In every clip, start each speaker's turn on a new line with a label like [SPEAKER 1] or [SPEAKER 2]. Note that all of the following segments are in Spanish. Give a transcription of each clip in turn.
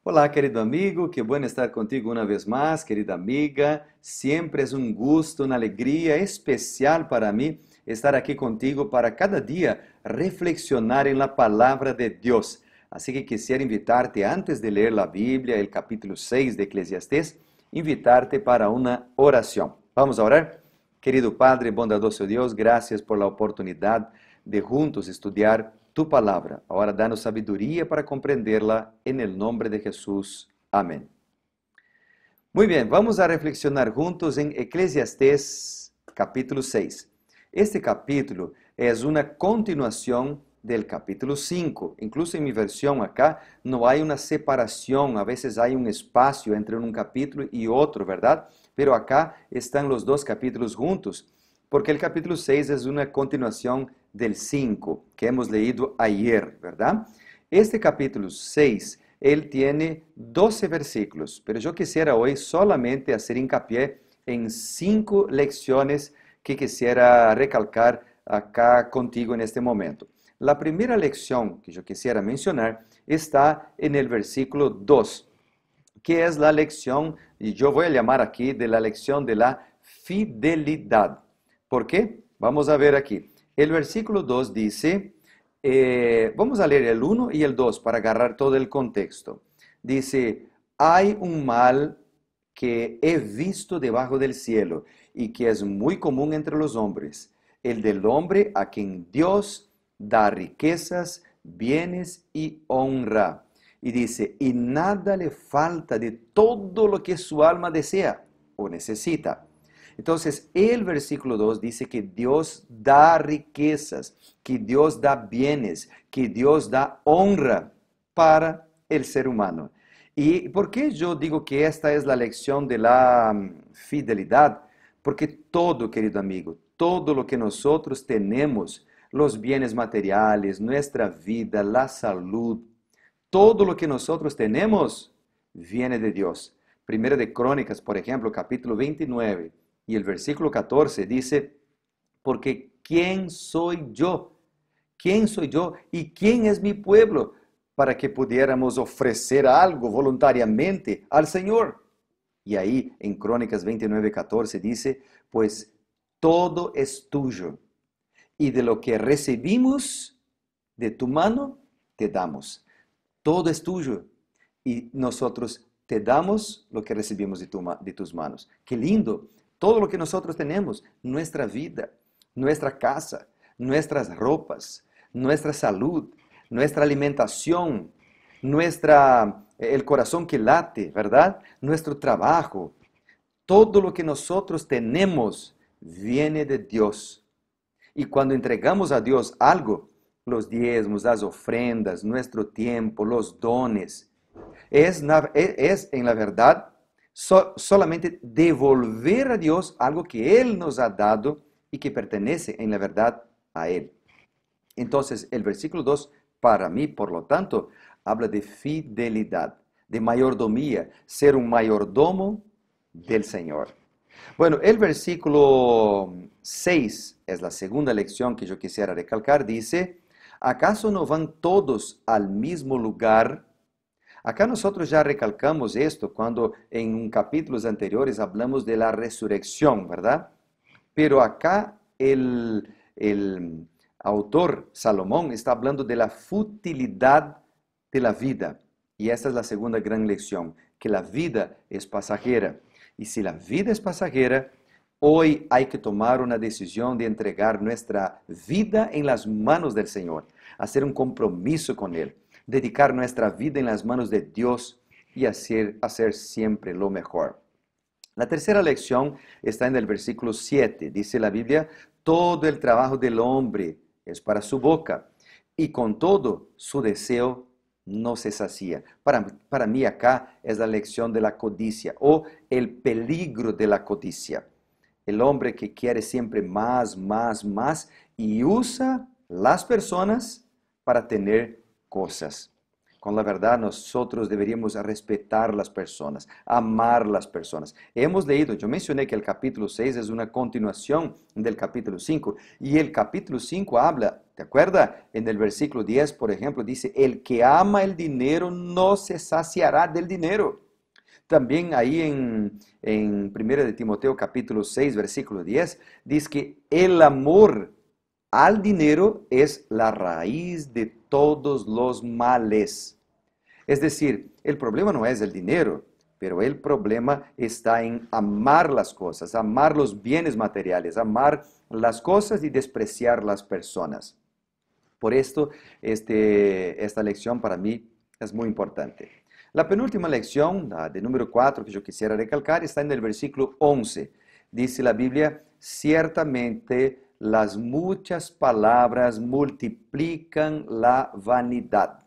[SPEAKER 1] Olá, querido amigo, que bueno estar contigo una vez más, querida amiga. Siempre es un gusto, una alegría especial para mí estar aquí contigo para cada día reflexionar en la palabra de Dios. Así que quisiera invitarte, antes de leer la Biblia, el capítulo 6 de Eclesiastés, invitarte para una oración. Vamos a orar. Querido Padre, bondadoso Dios, gracias por la oportunidad de juntos estudiar tu palabra. Ahora danos sabiduría para comprenderla en el nombre de Jesús. Amén. Muy bien, vamos a reflexionar juntos en Eclesiastés capítulo 6. Este capítulo es una continuación del capítulo 5. Incluso en mi versión acá no hay una separación, a veces hay un espacio entre un capítulo y otro, ¿verdad? Pero acá están los dos capítulos juntos, porque el capítulo 6 es una continuación del 5 que hemos leído ayer, ¿verdad? Este capítulo 6 él tiene 12 versículos, pero yo quisiera hoy solamente hacer hincapié en 5 lecciones que quisiera recalcar acá contigo en este momento. La primera lección que yo quisiera mencionar está en el versículo 2, que es la lección, y yo voy a llamar aquí de la lección de la fidelidad. ¿Por qué? Vamos a ver aquí. El versículo 2 dice, vamos a leer el 1 y el 2 para agarrar todo el contexto. Dice, hay un mal que he visto debajo del cielo y que es muy común entre los hombres, el del hombre a quien Dios da riquezas, bienes y honra. Y dice, y nada le falta de todo lo que su alma desea o necesita. Entonces, el versículo 2 dice que Dios da riquezas, que Dios da bienes, que Dios da honra para el ser humano. ¿Y por qué yo digo que esta es la lección de la fidelidad? Porque todo, querido amigo, todo lo que nosotros tenemos, los bienes materiales, nuestra vida, la salud, todo lo que nosotros tenemos viene de Dios. Primera de Crónicas, por ejemplo, capítulo 29 y el versículo 14 dice, porque ¿quién soy yo? ¿Quién soy yo y quién es mi pueblo para que pudiéramos ofrecer algo voluntariamente al Señor? Y ahí en Crónicas 29, 14 dice, pues todo es tuyo y de lo que recibimos de tu mano te damos. Todo es tuyo y nosotros te damos lo que recibimos de tus manos. Qué lindo. Todo lo que nosotros tenemos, nuestra vida, nuestra casa, nuestras ropas, nuestra salud, nuestra alimentación, el corazón que late, ¿verdad? Nuestro trabajo. Todo lo que nosotros tenemos viene de Dios. Y cuando entregamos a Dios algo, los diezmos, las ofrendas, nuestro tiempo, los dones, es en la verdad solamente devolver a Dios algo que Él nos ha dado y que pertenece en la verdad a Él. Entonces, el versículo 2 para mí, por lo tanto, habla de fidelidad, de mayordomía, ser un mayordomo del Señor. Bueno, el versículo 6 es la segunda lección que yo quisiera recalcar. Dice, ¿acaso no van todos al mismo lugar? Acá nosotros ya recalcamos esto cuando en capítulos anteriores hablamos de la resurrección, ¿verdad? Pero acá el autor Salomón está hablando de la futilidad de la vida. Y esta es la segunda gran lección, que la vida es pasajera. Y si la vida es pasajera, hoy hay que tomar una decisión de entregar nuestra vida en las manos del Señor, hacer un compromiso con Él, dedicar nuestra vida en las manos de Dios y hacer siempre lo mejor. La tercera lección está en el versículo 7. Dice la Biblia, todo el trabajo del hombre es para su boca y con todo su deseo no se sacía. Para mí acá es la lección de la codicia o el peligro de la codicia. El hombre que quiere siempre más, más, más y usa las personas para tener cosas. con la verdad, nosotros deberíamos respetar las personas, amar las personas. Hemos leído, yo mencioné que el capítulo 6 es una continuación del capítulo 5, y el capítulo 5 habla, ¿te acuerdas? En el versículo 10, por ejemplo, dice, el que ama el dinero no se saciará del dinero. También ahí en 1 de Timoteo capítulo 6, versículo 10, dice que el amor al dinero es la raíz de todos los males. Es decir, el problema no es el dinero, pero el problema está en amar las cosas, amar los bienes materiales, amar las cosas y despreciar las personas. Por esto, esta lección para mí es muy importante. La penúltima lección, la de número 4, que yo quisiera recalcar, está en el versículo 11. Dice la Biblia, ciertamente las muchas palabras multiplican la vanidad.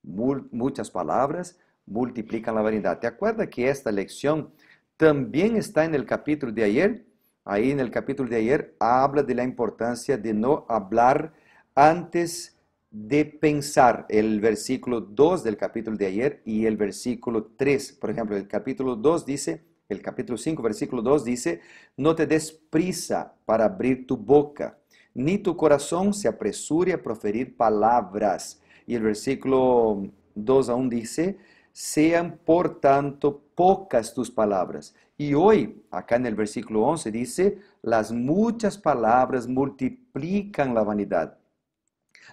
[SPEAKER 1] Muchas palabras multiplican la vanidad. ¿Te acuerdas que esta lección también está en el capítulo de ayer? Ahí en el capítulo de ayer habla de la importancia de no hablar antes de pensar. El versículo 2 del capítulo de ayer y el versículo 3. Por ejemplo, el capítulo 2 dice, el capítulo 5, versículo 2 dice, no te des prisa para abrir tu boca, ni tu corazón se apresure a proferir palabras. Y el versículo 2 aún dice, sean por tanto pocas tus palabras. Y hoy, acá en el versículo 11 dice, las muchas palabras multiplican la vanidad.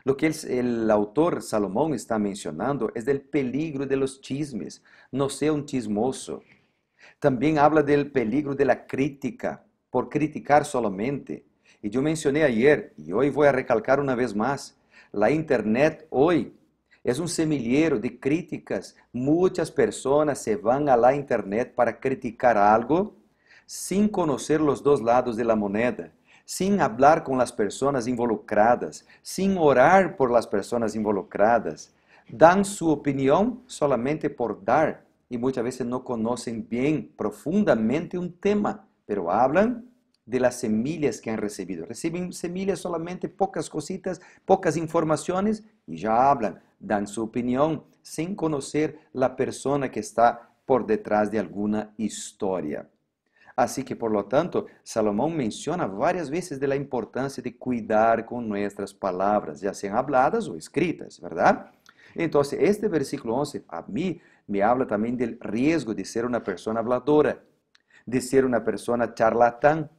[SPEAKER 1] Lo que el autor Salomón está mencionando es del peligro de los chismes. No sea un chismoso. También habla del peligro de la crítica, por criticar solamente. Y yo mencioné ayer, y hoy voy a recalcar una vez más, la internet hoy es un semillero de críticas. Muchas personas se van a la internet para criticar algo sin conocer los dos lados de la moneda, sin hablar con las personas involucradas, sin orar por las personas involucradas. Dan su opinión solamente por dar y muchas veces no conocen bien, profundamente un tema, pero hablan de las semillas que han recibido. Reciben semillas solamente, pocas cositas, pocas informaciones y ya hablan, dan su opinión sin conocer la persona que está por detrás de alguna historia. Así que, por lo tanto, Salomón menciona varias veces de la importancia de cuidar con nuestras palabras, ya sean habladas o escritas, ¿verdad? Entonces, este versículo 11 a mí me habla también del riesgo de ser una persona habladora, de ser una persona charlatán,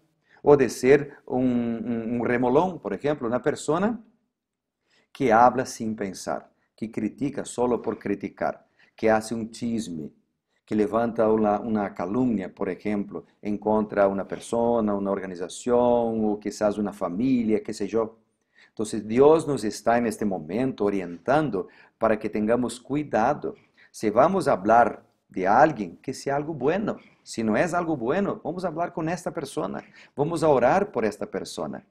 [SPEAKER 1] o de ser un remolón, por ejemplo, una persona que habla sin pensar, que critica solo por criticar, que hace un chisme, que levanta una calumnia, por ejemplo, en contra de una persona, una organización o quizás una familia, qué sé yo. Entonces Dios nos está en este momento orientando para que tengamos cuidado. Si vamos a hablar de alguien, que sea algo bueno. Si no es algo bueno, vamos a hablar con esta persona. Vamos a orar por esta persona.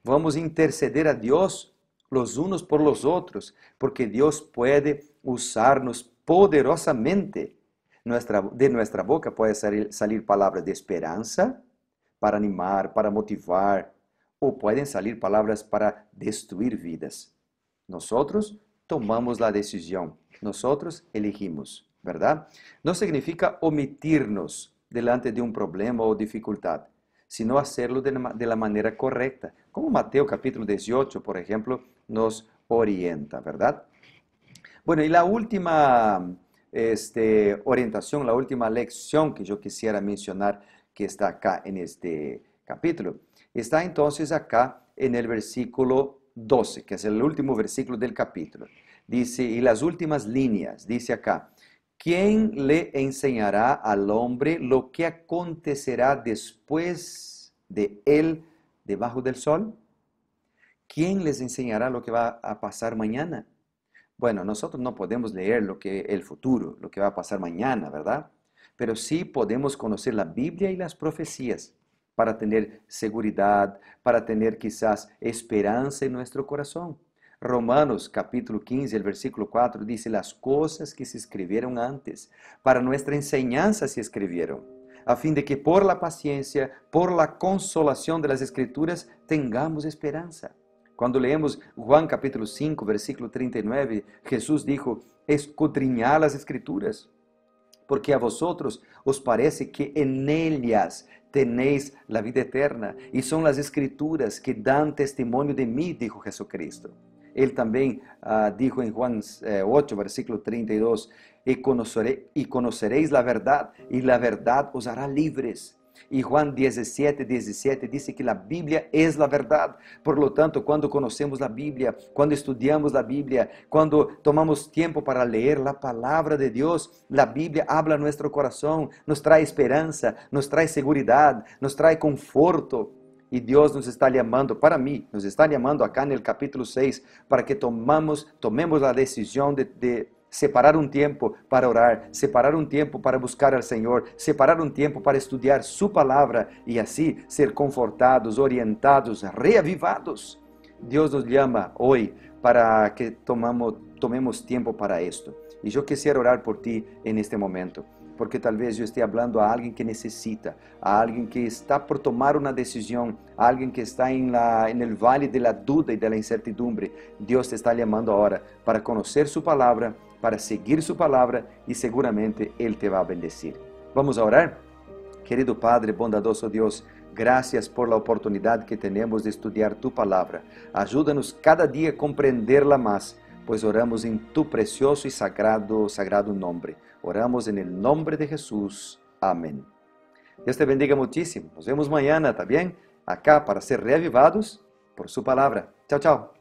[SPEAKER 1] Vamos a interceder a Dios los unos por los otros, porque Dios puede usarnos poderosamente. De nuestra boca puede salir palabras de esperanza para animar, para motivar, o pueden salir palabras para destruir vidas. Nosotros tomamos la decisión, nosotros elegimos, ¿verdad? No significa omitirnos delante de un problema o dificultad, sino hacerlo de la manera correcta, como Mateo capítulo 18, por ejemplo, nos orienta, ¿verdad? Bueno, y la última orientación, la última lección que yo quisiera mencionar que está acá en este capítulo, está entonces acá en el versículo 12, que es el último versículo del capítulo. Dice, y las últimas líneas, dice acá, ¿quién le enseñará al hombre lo que acontecerá después de él debajo del sol? ¿Quién les enseñará lo que va a pasar mañana? Bueno, nosotros no podemos leer el futuro, lo que va a pasar mañana, ¿verdad? Pero sí podemos conocer la Biblia y las profecías para tener seguridad, para tener quizás esperanza en nuestro corazón. Romanos capítulo 15, el versículo 4 dice, las cosas que se escribieron antes, para nuestra enseñanza se escribieron, a fin de que por la paciencia, por la consolación de las Escrituras, tengamos esperanza. Cuando leemos Juan capítulo 5, versículo 39, Jesús dijo, escudriñar las Escrituras, porque a vosotros os parece que en ellas tenéis la vida eterna, y son las Escrituras que dan testimonio de mí, dijo Jesucristo. Él también dijo en Juan 8, versículo 32, y conoceréis la verdad, y la verdad os hará libres. Y Juan 17, 17 dice que la Biblia es la verdad. Por lo tanto, cuando conocemos la Biblia, cuando estudiamos la Biblia, cuando tomamos tiempo para leer la palabra de Dios, la Biblia habla a nuestro corazón, nos trae esperanza, nos trae seguridad, nos trae conforto. Y Dios nos está llamando, para mí, nos está llamando acá en el capítulo 6, para que tomemos la decisión de separar un tiempo para orar, separar un tiempo para buscar al Señor, separar un tiempo para estudiar su palabra y así ser confortados, orientados, reavivados. Dios nos llama hoy para que tomemos tiempo para esto. Y yo quisiera orar por ti en este momento, porque tal vez yo esté hablando a alguien que necesita, a alguien que está por tomar una decisión, a alguien que está en el valle de la duda y de la incertidumbre. Dios te está llamando ahora para conocer su palabra, para seguir su palabra y seguramente Él te va a bendecir. Vamos a orar. Querido Padre, bondadoso Dios, gracias por la oportunidad que tenemos de estudiar tu palabra. Ayúdanos cada día a comprenderla más, pues oramos en tu precioso y sagrado nombre. Oramos en el nombre de Jesús. Amén. Dios te bendiga muchísimo. Nos vemos mañana, ¿está bien? Acá para ser reavivados por su palabra. Chao, chao.